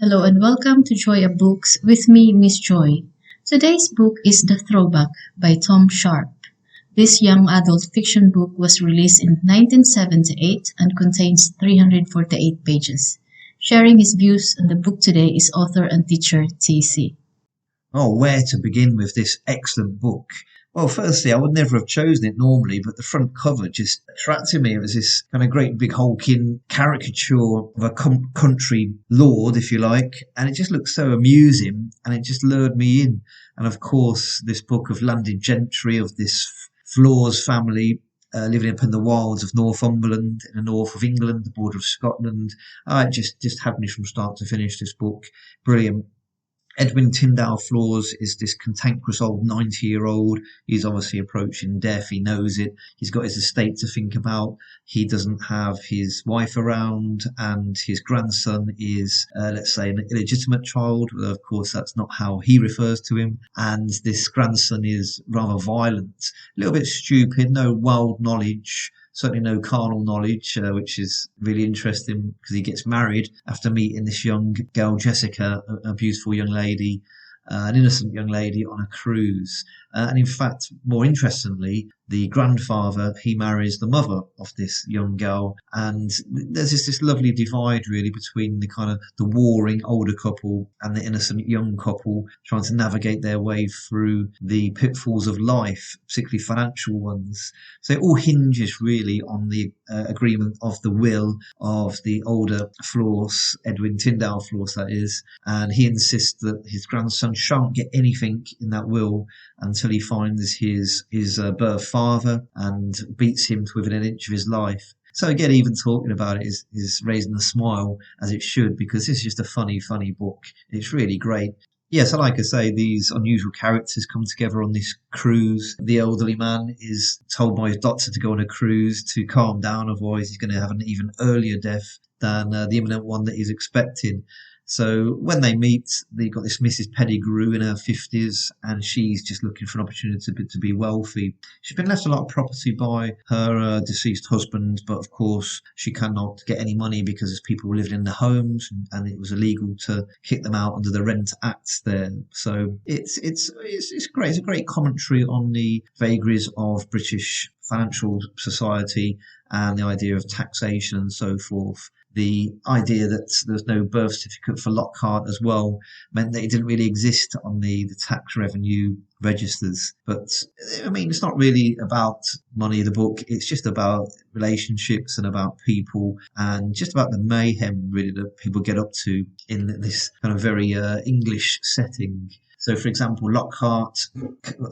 Hello and welcome to Joy of Books with me, Miss Joy. Today's book is The Throwback by Tom Sharpe. This young adult fiction book was released in 1978 and contains 348 pages. Sharing his views on the book today is author and teacher TC. Oh, where to begin with this excellent book? Well, firstly, I would never have chosen it normally, but the front cover just attracted me. It was this kind of great big hulking caricature of a country lord, if you like, and it just looked so amusing, and it just lured me in. And of course, this book of landed gentry, of this Flaws family living up in the wilds of Northumberland, in the north of England, the border of Scotland. It just had me from start to finish, this book. Brilliant. Edwin Tyndale Flaws is this cantankerous old 90-year-old. He's obviously approaching death. He knows it. He's got his estate to think about. He doesn't have his wife around, and his grandson is, let's say, an illegitimate child. Well, of course, that's not how he refers to him. And this grandson is rather violent, a little bit stupid, no world knowledge. Certainly no carnal knowledge, which is really interesting because he gets married after meeting this young girl, Jessica, a beautiful young lady, an innocent young lady on a cruise. And in fact, more interestingly, the grandfather, he marries the mother of this young girl. And there's this lovely divide really between the kind of the warring older couple and the innocent young couple trying to navigate their way through the pitfalls of life, particularly financial ones. So it all hinges really on the agreement of the will of the older Flaws, Edwin Tyndale Flaws that is, and he insists that his grandson shan't get anything in that will until he finds his birth father and beats him to within an inch of his life. So again, even talking about it is raising a smile, as it should, because this is just a funny book. It's really great. Yes, like I say, these unusual characters come together on this cruise. The elderly man is told by his doctor to go on a cruise to calm down, otherwise he's going to have an even earlier death than the imminent one that he's expecting. So when they meet, they've got this Mrs. Pettigrew in her 50s, and she's just looking for an opportunity to be wealthy. She's been left a lot of property by her deceased husband, but of course she cannot get any money because there's people living in the homes, and it was illegal to kick them out under the Rent Act there. So it's great. It's a great commentary on the vagaries of British financial society and the idea of taxation and so forth. The idea that there's no birth certificate for Lockhart as well meant that it didn't really exist on the tax revenue registers. But I mean, it's not really about money, the book. It's just about relationships and about people and just about the mayhem really that people get up to in this kind of very English setting. So, for example, Lockhart,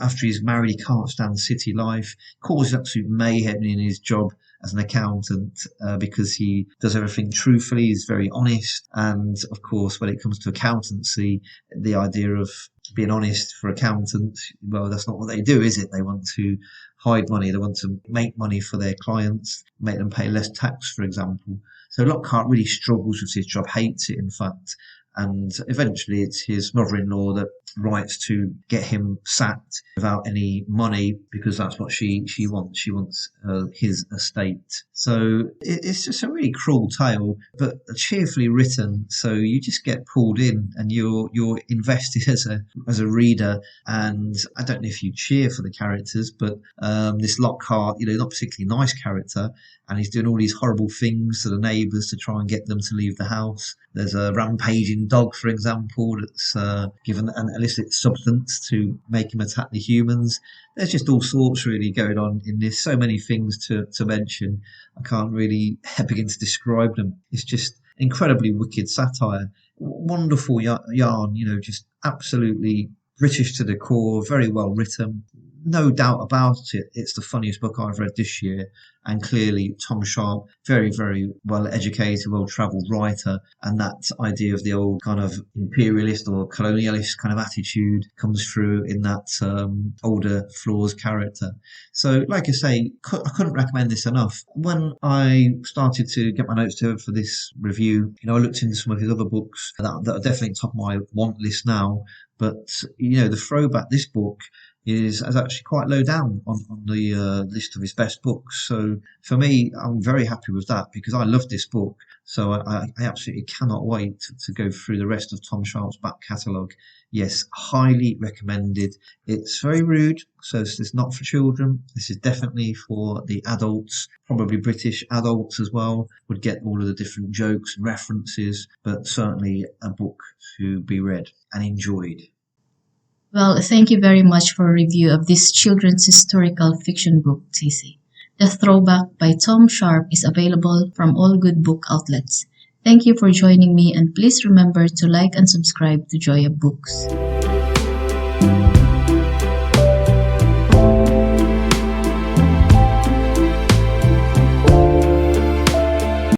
after he's married, he can't stand city life, causes absolute mayhem in his job as an accountant because he does everything truthfully, he's very honest. And, of course, when it comes to accountancy, the idea of being honest for accountants, well, that's not what they do, is it? They want to hide money. They want to make money for their clients, make them pay less tax, for example. So Lockhart really struggles with his job, hates it, in fact. And eventually it's his mother-in-law that writes to get him sacked without any money because that's what she wants. She wants his estate. So it's just a really cruel tale, but cheerfully written. So you just get pulled in and you're invested as a reader. And I don't know if you cheer for the characters, but this Lockhart, not particularly nice character, and he's doing all these horrible things to the neighbours to try and get them to leave the house. There's a rampaging dog, for example, that's given an illicit substance to make him attack the humans. There's just all sorts really going on in this. So many things to mention. I can't really begin to describe them. It's just incredibly wicked satire. Wonderful yarn, just absolutely British to the core, very well written. No doubt about it, it's the funniest book I've read this year. And clearly Tom Sharpe, very, very well educated, well-travelled writer. And that idea of the old kind of imperialist or colonialist kind of attitude comes through in that older Flaws character. So, like I say, I couldn't recommend this enough. When I started to get my notes together for this review, I looked into some of his other books that are definitely top of my want list now. But, the Throwback, this book, is actually quite low down on the list of his best books. So for me, I'm very happy with that because I love this book. So I absolutely cannot wait to go through the rest of Tom Sharpe's back catalogue. Yes, highly recommended. It's very rude, so it's not for children. This is definitely for the adults, probably British adults as well, would get all of the different jokes and references, but certainly a book to be read and enjoyed. Well, thank you very much for a review of this children's historical fiction book, TC. The Throwback by Tom Sharpe is available from all good book outlets. Thank you for joining me, and please remember to like and subscribe to Joy of Books.